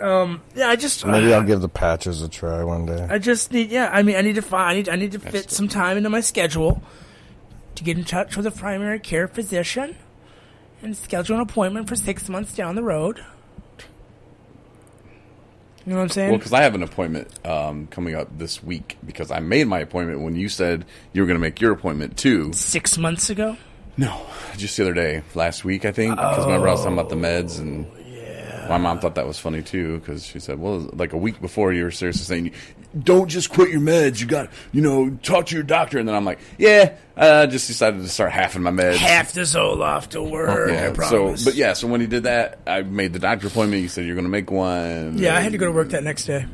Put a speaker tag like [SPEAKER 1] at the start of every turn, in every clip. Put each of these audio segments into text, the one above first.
[SPEAKER 1] I just
[SPEAKER 2] maybe I'll give the patches a try one day.
[SPEAKER 1] I just need I need to fit some time into my schedule to get in touch with a primary care physician and schedule an appointment for 6 months down the road. You know what I'm saying?
[SPEAKER 3] Well, because I have an appointment coming up this week because I made my appointment when you said you were going to make your appointment too.
[SPEAKER 1] 6 months ago?
[SPEAKER 3] No, just the other day, last week, I think. Because remember I was talking about the meds, and my mom thought that was funny too because she said, well, like a week before you were seriously saying, don't just quit your meds. You got, talk to your doctor. And then I'm like, I just decided to start halving my meds.
[SPEAKER 1] Half the Zoloft to work, I promise.
[SPEAKER 3] So when he did that, I made the doctor appointment. You said you're going to make one.
[SPEAKER 1] Yeah, I had to go to work that next day.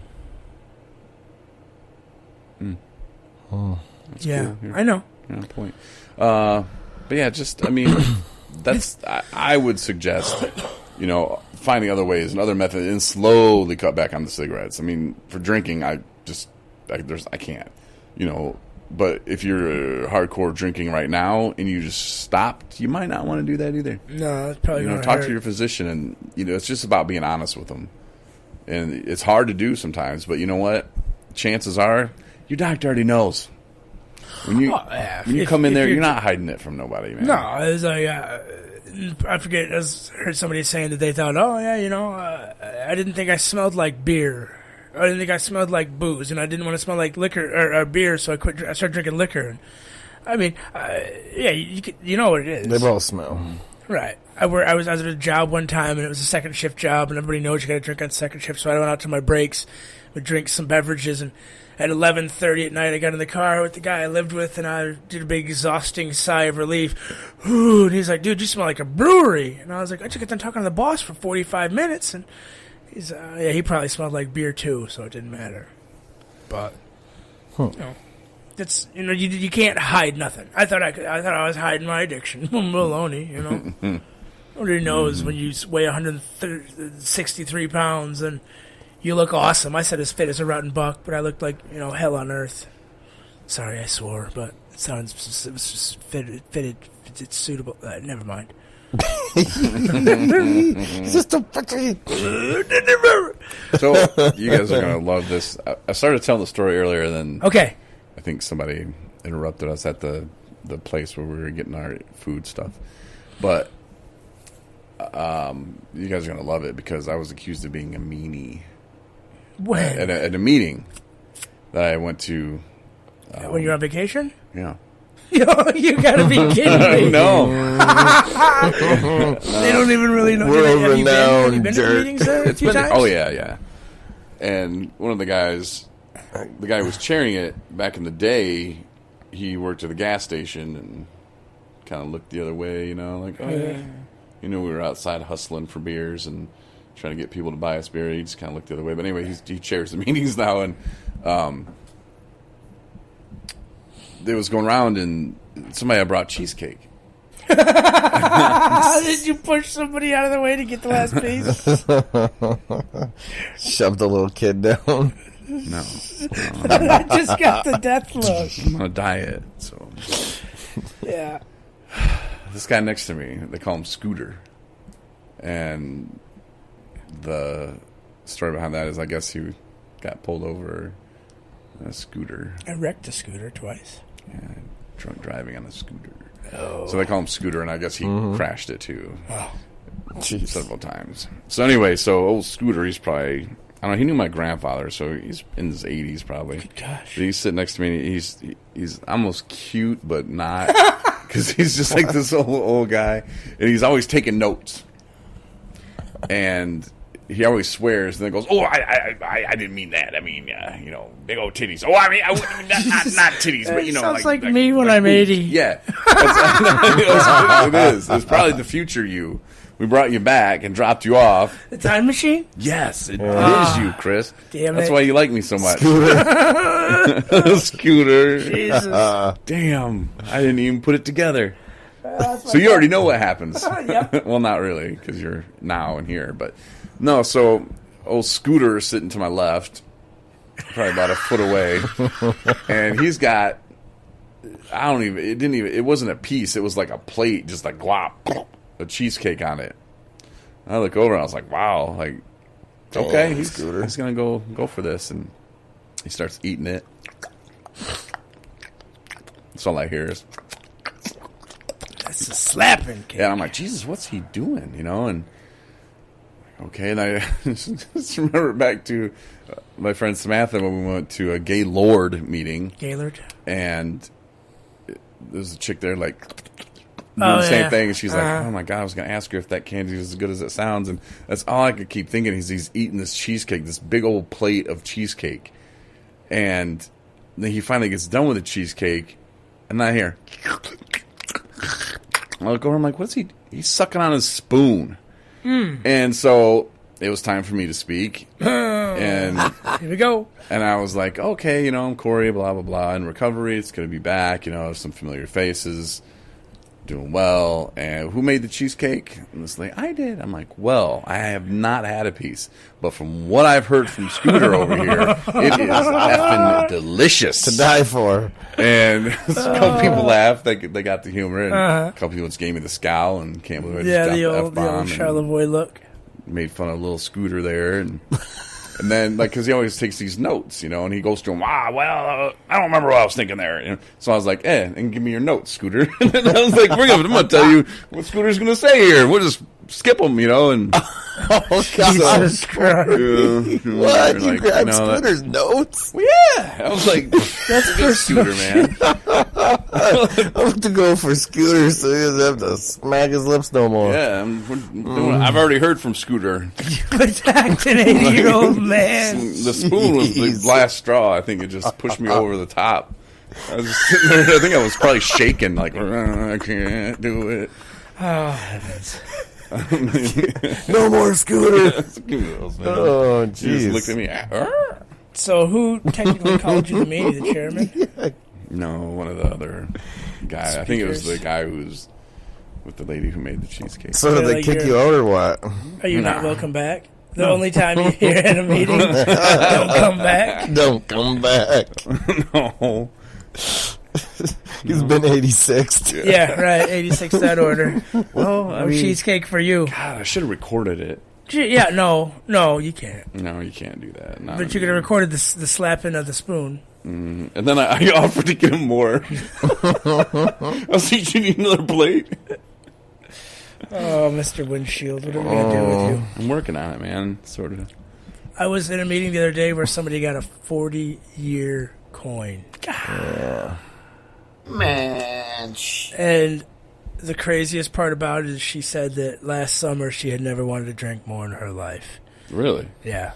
[SPEAKER 2] Oh.
[SPEAKER 3] That's
[SPEAKER 1] yeah,
[SPEAKER 3] cool.
[SPEAKER 1] I know.
[SPEAKER 3] Yeah, point. But yeah, I would suggest, finding other ways and other methods and slowly cut back on the cigarettes. I mean, for drinking, I can't, but if you're hardcore drinking right now and you just stopped, you might not want to do that either.
[SPEAKER 1] No, it's probably not.
[SPEAKER 3] Talk to your physician, and, it's just about being honest with them. And it's hard to do sometimes, but you know what? Chances are your doctor already knows. When you come in there, you're not hiding it from nobody, man.
[SPEAKER 1] No, it's like, I forget, I heard somebody saying that they thought, I didn't think I smelled like beer. I didn't think I smelled like booze, and I didn't want to smell like liquor or beer, so I started drinking liquor. I mean, you know what it is.
[SPEAKER 2] They both smell.
[SPEAKER 1] Right. I was at a job one time, and it was a second shift job, and everybody knows you got to drink on second shift, so I went out to my breaks, would drink some beverages, and at 11:30 at night, I got in the car with the guy I lived with, and I did a big exhausting sigh of relief. Ooh, and he's like, dude, you smell like a brewery. And I was like, I just got done talking to the boss for 45 minutes. And he's, he probably smelled like beer too, so it didn't matter. But, that's, you can't hide nothing. I thought I was hiding my addiction. Baloney, Nobody knows when you weigh 163 pounds and you look awesome. I said as fit as a rotten buck, but I looked like, hell on earth. Sorry, I swore, but it was just fitted. It's suitable. Never mind.
[SPEAKER 2] It's just a
[SPEAKER 3] So, you guys are going to love this. I started telling the story earlier, and then
[SPEAKER 1] okay.
[SPEAKER 3] I think somebody interrupted us at the place where we were getting our food stuff. But you guys are going to love it because I was accused of being a meanie.
[SPEAKER 1] When?
[SPEAKER 3] At a meeting that I went to.
[SPEAKER 1] When you're on vacation?
[SPEAKER 3] Yeah.
[SPEAKER 1] You gotta be kidding me.
[SPEAKER 3] No.
[SPEAKER 1] They don't even really know. Have you been to meetings there a few times?
[SPEAKER 3] Oh, yeah. And one of the guys, the guy who was chairing it back in the day, he worked at the gas station and kind of looked the other way, like, oh, yeah. We were outside hustling for beers and trying to get people to buy us beer. He just kind of looked the other way. But anyway, he chairs the meetings now, and it was going around, and somebody had brought cheesecake.
[SPEAKER 1] Did you push somebody out of the way to get the last piece?
[SPEAKER 2] Shoved the little kid down.
[SPEAKER 3] No.
[SPEAKER 1] I just got the death look.
[SPEAKER 3] I'm on a diet, so.
[SPEAKER 1] Yeah.
[SPEAKER 3] This guy next to me, they call him Scooter. And the story behind that is I guess he got pulled over a scooter.
[SPEAKER 1] I wrecked a scooter twice.
[SPEAKER 3] Yeah, drunk driving on a scooter.
[SPEAKER 1] Oh.
[SPEAKER 3] So they call him Scooter, and I guess he crashed it too.
[SPEAKER 1] Wow.
[SPEAKER 3] Several times. So anyway, old Scooter, he's probably, I don't know, he knew my grandfather, so he's in his 80s probably.
[SPEAKER 1] Good gosh.
[SPEAKER 3] But he's sitting next to me, and he's almost cute, but not, because he's just like this old guy, and he's always taking notes. And he always swears and then goes, "Oh, I didn't mean that. I mean, big old titties. Oh, I mean, not titties, but
[SPEAKER 1] sounds like me when I'm 80.
[SPEAKER 3] Yeah, it is. It's probably the future you. We brought you back and dropped you off.
[SPEAKER 1] The time machine?
[SPEAKER 3] Yes, it is you, Chris.
[SPEAKER 1] Damn
[SPEAKER 3] That's
[SPEAKER 1] it.
[SPEAKER 3] why you like me so much. Scooter.
[SPEAKER 1] Jesus.
[SPEAKER 3] Damn, I didn't even put it together. So you already know what happens.
[SPEAKER 1] Yep.
[SPEAKER 3] Well, not really, because you're now and here, but no. So old Scooter is sitting to my left, probably about a foot away, and he's got, it wasn't a piece, it was like a plate, just like glop, a cheesecake on it. I look over and I was like, wow, like, okay,
[SPEAKER 2] Dang,
[SPEAKER 3] he's
[SPEAKER 2] Scooter.
[SPEAKER 3] going to go for this. And he starts eating it. That's all I hear is,
[SPEAKER 1] That's a slapping kid.
[SPEAKER 3] yeah, I'm like, Jesus, what's he doing? You know, and okay, and I just remember back to my friend Samantha when we went to a Gaylord meeting,
[SPEAKER 1] Gaylord.
[SPEAKER 3] and there's a chick there like doing the same thing, and she's like, "Oh my god, I was going to ask her if that candy is as good as it sounds," and that's all I could keep thinking is he's eating this cheesecake, this big old plate of cheesecake, and then he finally gets done with the cheesecake, and I hear, I look over, I'm like, "What's he? He's sucking on his spoon." And so it was time for me to speak, and
[SPEAKER 1] Here we go.
[SPEAKER 3] and I was like, okay, you know, I'm Corey, blah blah blah, in recovery, it's gonna be back, you know, some familiar faces, doing well. And who made the cheesecake? And it's like, I did. I'm like, well, I have not had a piece, but from what I've heard from Scooter over here, it is effing delicious.
[SPEAKER 2] To die for.
[SPEAKER 3] And a couple people laughed. They got the humor. And a couple people just gave me the scowl and can't believe I just
[SPEAKER 1] Yeah,
[SPEAKER 3] dropped
[SPEAKER 1] the
[SPEAKER 3] the
[SPEAKER 1] old
[SPEAKER 3] F-bomb and
[SPEAKER 1] Charlevoix look.
[SPEAKER 3] made fun of little Scooter there. And then, like, because he always takes these notes, you know, and he goes to him, I don't remember what I was thinking there. You know? So I was like, and give me your notes, Scooter. And I was like, I'm going to tell you what Scooter's going to say here. We'll just skip them, you know, and...
[SPEAKER 2] Oh, God.
[SPEAKER 1] Jesus Christ.
[SPEAKER 2] What? You
[SPEAKER 3] like,
[SPEAKER 2] grabbed
[SPEAKER 3] no,
[SPEAKER 2] Scooter's notes?
[SPEAKER 3] Well, yeah. I was like, that's
[SPEAKER 1] for
[SPEAKER 3] Scooter, man.
[SPEAKER 2] I'm about to go for Scooter so he doesn't have to smack his lips no more.
[SPEAKER 3] Yeah, I've already heard from Scooter.
[SPEAKER 1] Attacked an 80-year-old man.
[SPEAKER 3] The spoon was the last straw. I think it just pushed me over the top. I was just sitting there. I think I was probably shaking, like, I can't do it.
[SPEAKER 1] Oh, heavens.
[SPEAKER 2] No more Scooter.
[SPEAKER 3] Give me those, man.
[SPEAKER 2] Oh,
[SPEAKER 3] He just
[SPEAKER 2] jeez.
[SPEAKER 3] looked at me.
[SPEAKER 1] So who technically called you the meeting? The chairman?
[SPEAKER 3] No, one of the other guys. I think it was the guy who was with the lady who made the cheesecake.
[SPEAKER 2] So did they
[SPEAKER 1] Like
[SPEAKER 2] kick
[SPEAKER 1] you're-
[SPEAKER 2] you out or what?
[SPEAKER 1] Are you not welcome back? The only time you're here at a meeting, don't come back.
[SPEAKER 2] Don't come back.
[SPEAKER 3] No.
[SPEAKER 2] He's been 86.
[SPEAKER 1] Yeah, right. 86 that order.
[SPEAKER 3] Well, I
[SPEAKER 1] No
[SPEAKER 3] mean,
[SPEAKER 1] cheesecake for you.
[SPEAKER 3] God, I should have recorded it.
[SPEAKER 1] Yeah, no, you can't.
[SPEAKER 3] No, you can't do that. Not
[SPEAKER 1] But you could have recorded the slapping of the spoon.
[SPEAKER 3] And then I offered to get him more. I was like, you need another plate?
[SPEAKER 1] Oh, Mr. Windshield, what are we going to do with you?
[SPEAKER 3] I'm working on it, man. Sort of.
[SPEAKER 1] I was in a meeting the other day where somebody got a 40-year coin.
[SPEAKER 4] Man,
[SPEAKER 1] And the craziest part about it is she said that last summer she had never wanted to drink more in her life.
[SPEAKER 3] Really?
[SPEAKER 1] Yeah.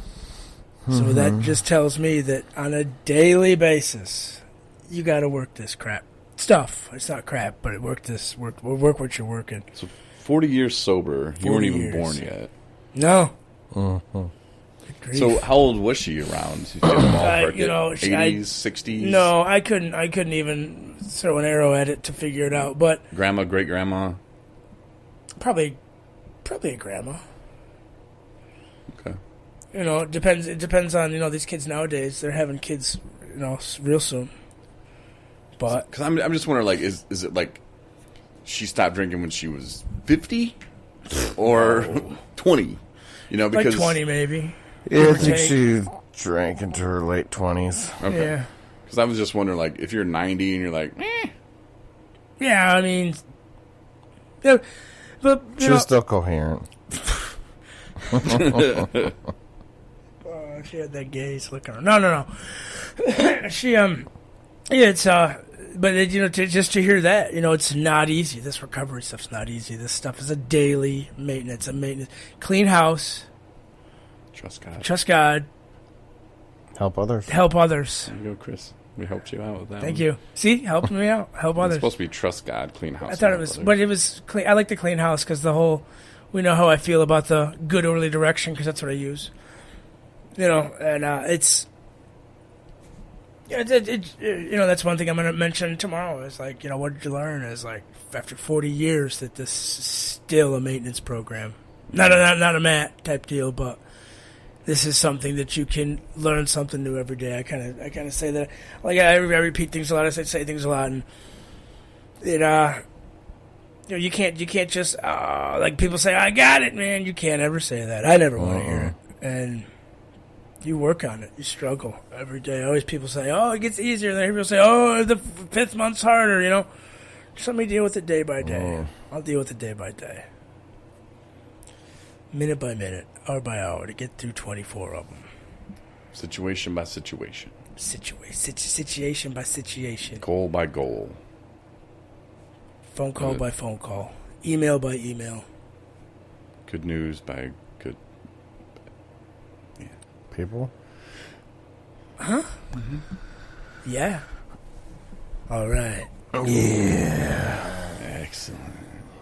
[SPEAKER 1] So that just tells me that on a daily basis, you got to work this crap stuff. It's not crap, but work what you're working.
[SPEAKER 3] So 40 years sober. You
[SPEAKER 1] 40
[SPEAKER 3] weren't even
[SPEAKER 1] years.
[SPEAKER 3] born yet.
[SPEAKER 1] No.
[SPEAKER 3] Mm-hmm. So how old was she around? If you did a ballpark
[SPEAKER 1] you know,
[SPEAKER 3] it?
[SPEAKER 1] she-
[SPEAKER 3] 80s, 60s?
[SPEAKER 1] No, I couldn't even throw an arrow at it to figure it out. But
[SPEAKER 3] Grandma, great-grandma?
[SPEAKER 1] probably a grandma.
[SPEAKER 3] Okay.
[SPEAKER 1] You know, it depends on, these kids nowadays. They're having kids, real soon. But
[SPEAKER 3] Because I'm just wondering, like, is it like she stopped drinking when she was 50 or 20? You know, because
[SPEAKER 1] like 20 maybe.
[SPEAKER 2] Yeah, I
[SPEAKER 1] Give or
[SPEAKER 2] think
[SPEAKER 1] take.
[SPEAKER 2] she drank into her late 20s.
[SPEAKER 3] Okay.
[SPEAKER 1] Yeah.
[SPEAKER 3] Because I was just wondering, like, if you're 90 and you're like,
[SPEAKER 1] Yeah, I mean, yeah, but
[SPEAKER 2] She was still coherent.
[SPEAKER 1] she had that gaze look on her. No. She yeah, it's but just to hear that, it's not easy. This recovery stuff's not easy. This stuff is a daily maintenance, clean house,
[SPEAKER 3] trust God.
[SPEAKER 2] Help others.
[SPEAKER 1] help others.
[SPEAKER 3] There you go, Chris. We helped you out with that.
[SPEAKER 1] Thank
[SPEAKER 3] one.
[SPEAKER 1] you. See, helping me out, help
[SPEAKER 3] It's
[SPEAKER 1] others.
[SPEAKER 3] supposed to be trust God, clean house.
[SPEAKER 1] I thought
[SPEAKER 3] and
[SPEAKER 1] it was,
[SPEAKER 3] help
[SPEAKER 1] but
[SPEAKER 3] others.
[SPEAKER 1] it was clean. I like the clean house because we know how I feel about the good early direction because that's what I use. And it's, that's one thing I'm going to mention tomorrow is like, what did you learn? Is like after 40 years that this is still a maintenance program, not a mat type deal, but this is something that you can learn something new every day. I kind of say that, like I repeat things a lot. I say things a lot, and you can't just like people say I got it, man. You can't ever say that. I never want to hear it and you work on it. You struggle every day. Always people say, "Oh, it gets easier." Then people say, "Oh, the 5th month's harder." You know, just let me deal with it day by day. I'll deal with it day by day, minute by minute, hour by hour, to get through 24 of them.
[SPEAKER 3] Situation by situation.
[SPEAKER 1] Situation by situation.
[SPEAKER 3] Goal by goal.
[SPEAKER 1] Phone call by phone call. Email by email.
[SPEAKER 3] Good news by good.
[SPEAKER 2] People?
[SPEAKER 1] Huh? Yeah. All right.
[SPEAKER 2] Yeah.
[SPEAKER 3] Excellent.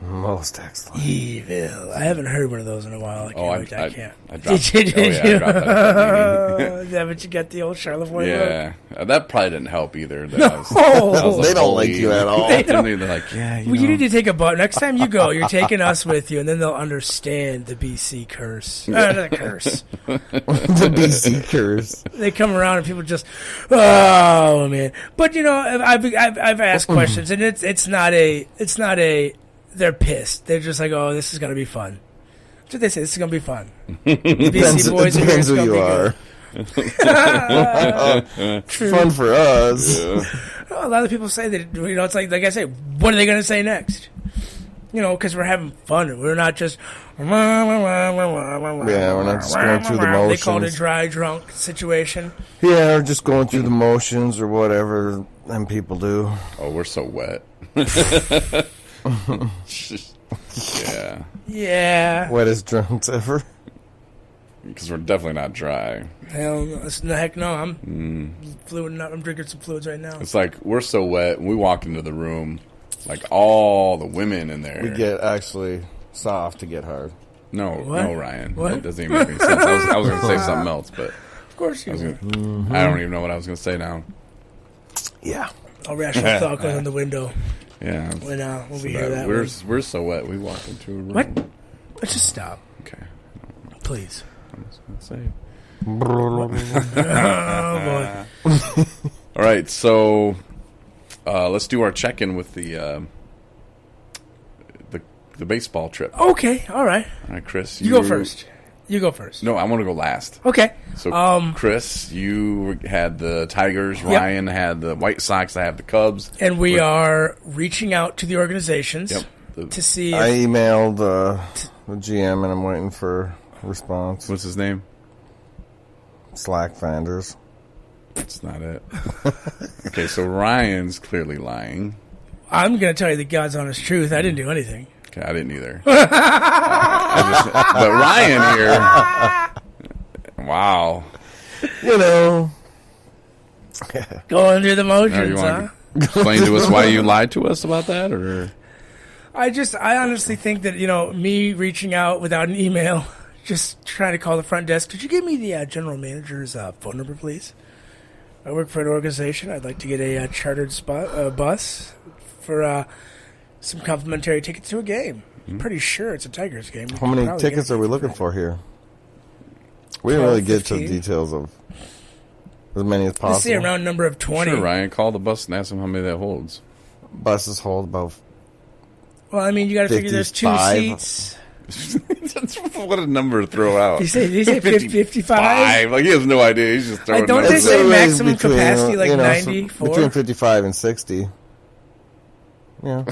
[SPEAKER 2] Most excellent.
[SPEAKER 1] Evil. I haven't heard one of those in a while. I can't.
[SPEAKER 3] I dropped,
[SPEAKER 1] Did you?
[SPEAKER 3] I dropped that.
[SPEAKER 1] Is that what you got, the old Charlevoix?
[SPEAKER 3] Yeah. That probably didn't help either. That I was a
[SPEAKER 2] They don't
[SPEAKER 3] bully.
[SPEAKER 2] like you at all.
[SPEAKER 3] They're like, yeah,
[SPEAKER 1] Well, you need to take a boat. Next time you go, you're taking us with you, and then they'll understand the BC curse. The curse.
[SPEAKER 2] The BC curse.
[SPEAKER 1] They come around and people just, oh man. But you know, I've asked questions, and it's not a. They're pissed. They're just like, oh, this is gonna be fun. That's what they say. This is gonna be fun. The BC boys are here.
[SPEAKER 2] Depends
[SPEAKER 1] It's
[SPEAKER 2] who
[SPEAKER 1] gonna
[SPEAKER 2] you
[SPEAKER 1] be
[SPEAKER 2] are.
[SPEAKER 1] good. True.
[SPEAKER 2] Fun for us.
[SPEAKER 1] A lot of people say that, you know, it's like I say, what are they going to say next? You know, because we're having fun. We're not just... Yeah,
[SPEAKER 2] we're not just going through the motions.
[SPEAKER 1] They call it a dry drunk situation.
[SPEAKER 2] Yeah, or just going through the motions or whatever them people do.
[SPEAKER 3] Oh, we're so wet. Yeah.
[SPEAKER 1] Yeah.
[SPEAKER 2] Wettest drunks ever.
[SPEAKER 3] Because we're definitely not dry.
[SPEAKER 1] Hell no. Heck no. I'm fluid. I'm drinking some fluids right now.
[SPEAKER 3] It's like we're so wet. When we walk into the room, like all the women in there.
[SPEAKER 2] We get actually soft to get hard.
[SPEAKER 3] No,
[SPEAKER 1] What?
[SPEAKER 3] no, Ryan.
[SPEAKER 1] What?
[SPEAKER 3] That doesn't even make any sense. I was going to say something else, but
[SPEAKER 1] Of course you
[SPEAKER 3] I
[SPEAKER 1] will.
[SPEAKER 3] don't even know what I was going to say now.
[SPEAKER 2] Yeah.
[SPEAKER 1] I'll rational thought going in the window
[SPEAKER 3] Yeah.
[SPEAKER 1] when we hear that.
[SPEAKER 3] We're so wet. We walk into a room.
[SPEAKER 1] What? Let's just stop,
[SPEAKER 3] Okay.
[SPEAKER 1] please.
[SPEAKER 3] I'm just going to say.
[SPEAKER 1] Oh boy.
[SPEAKER 3] All right, so let's do our check-in with the baseball trip.
[SPEAKER 1] Okay. All right.
[SPEAKER 3] All right, Chris.
[SPEAKER 1] You go first. You go first.
[SPEAKER 3] No, I want to go last.
[SPEAKER 1] Okay.
[SPEAKER 3] So, Chris, you had the Tigers. Ryan had the White Sox. I have the Cubs.
[SPEAKER 1] And we are reaching out to the organizations
[SPEAKER 3] Yep.
[SPEAKER 1] to see
[SPEAKER 2] I
[SPEAKER 1] if,
[SPEAKER 2] emailed the GM and I'm waiting for a response.
[SPEAKER 3] What's his name?
[SPEAKER 2] Slack Fanders.
[SPEAKER 3] That's not it. Okay, so Ryan's clearly lying.
[SPEAKER 1] I'm going to tell you the God's honest truth. I didn't do anything.
[SPEAKER 3] Okay, I didn't either. But Ryan here, wow.
[SPEAKER 2] You know.
[SPEAKER 1] Going through the
[SPEAKER 3] Now,
[SPEAKER 1] motions,
[SPEAKER 3] you
[SPEAKER 1] huh?
[SPEAKER 3] want to explain to us why you lied to us about that, or
[SPEAKER 1] I honestly think that, you know, me reaching out without an email, just trying to call the front desk. Could you give me the general manager's phone number, please? I work for an organization. I'd like to get a chartered bus for some complimentary tickets to a game. I'm pretty sure it's a Tigers game.
[SPEAKER 2] How many tickets are we looking for here? We didn't
[SPEAKER 1] 12,
[SPEAKER 2] really get to
[SPEAKER 1] 15.
[SPEAKER 2] the details of as many as
[SPEAKER 1] Let's say a
[SPEAKER 2] possible.
[SPEAKER 1] round number of 20.
[SPEAKER 3] sure, Ryan, call the bus and ask him how many that holds.
[SPEAKER 2] Buses hold about
[SPEAKER 1] Well, I mean, you got to figure there's 2
[SPEAKER 2] 55.
[SPEAKER 1] seats.
[SPEAKER 3] What a number to throw out.
[SPEAKER 1] Did you say 55?
[SPEAKER 3] Like, he has no idea. He's just throwing
[SPEAKER 1] don't they
[SPEAKER 3] numbers
[SPEAKER 1] say
[SPEAKER 3] out.
[SPEAKER 2] always
[SPEAKER 1] maximum capacity, like 94?
[SPEAKER 2] Between 55 and 60. Yeah.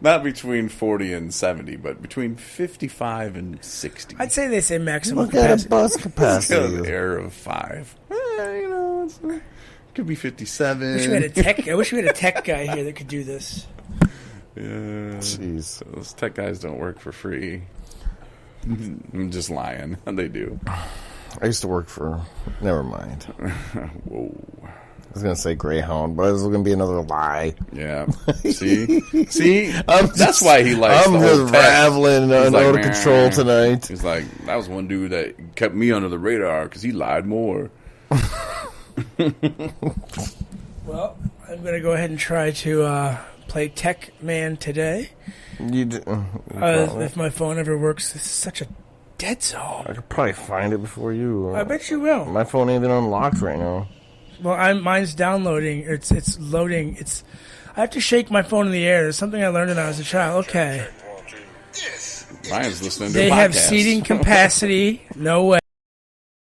[SPEAKER 3] Not between 40 and 70, but between 55 and 60.
[SPEAKER 1] I'd say they say maximum
[SPEAKER 2] Look at a
[SPEAKER 1] capacity.
[SPEAKER 2] bus
[SPEAKER 3] It's got an
[SPEAKER 2] capacity.
[SPEAKER 3] air of 5. You know, it could be 57.
[SPEAKER 1] I wish we had a tech guy here that could do this.
[SPEAKER 3] Yeah.
[SPEAKER 2] Jeez.
[SPEAKER 3] Those tech guys don't work for free. I'm just lying. They do.
[SPEAKER 2] I used to work for... Never mind.
[SPEAKER 3] Whoa.
[SPEAKER 2] I was going to say Greyhound, but it was going to be another lie.
[SPEAKER 3] Yeah. See?
[SPEAKER 2] I'm
[SPEAKER 3] That's why he likes
[SPEAKER 2] I'm
[SPEAKER 3] the whole
[SPEAKER 2] just
[SPEAKER 3] tech.
[SPEAKER 2] rattling
[SPEAKER 3] He's
[SPEAKER 2] out
[SPEAKER 3] like,
[SPEAKER 2] of control tonight.
[SPEAKER 3] He's like, that was one dude that kept me under the radar because he lied more.
[SPEAKER 1] Well, I'm going to go ahead and try to play Tech Man today.
[SPEAKER 2] You d-
[SPEAKER 1] If my phone ever works, this is such a dead
[SPEAKER 2] I
[SPEAKER 1] zone.
[SPEAKER 2] could probably find it before you.
[SPEAKER 1] I bet you will.
[SPEAKER 2] My phone ain't even unlocked right now.
[SPEAKER 1] Well, mine's downloading. It's loading. I have to shake my phone in the air. It's something I learned when I was a child. Okay.
[SPEAKER 4] This
[SPEAKER 3] Ryan's listening to
[SPEAKER 1] They
[SPEAKER 3] a
[SPEAKER 1] have
[SPEAKER 3] podcast.
[SPEAKER 1] seating capacity. No way.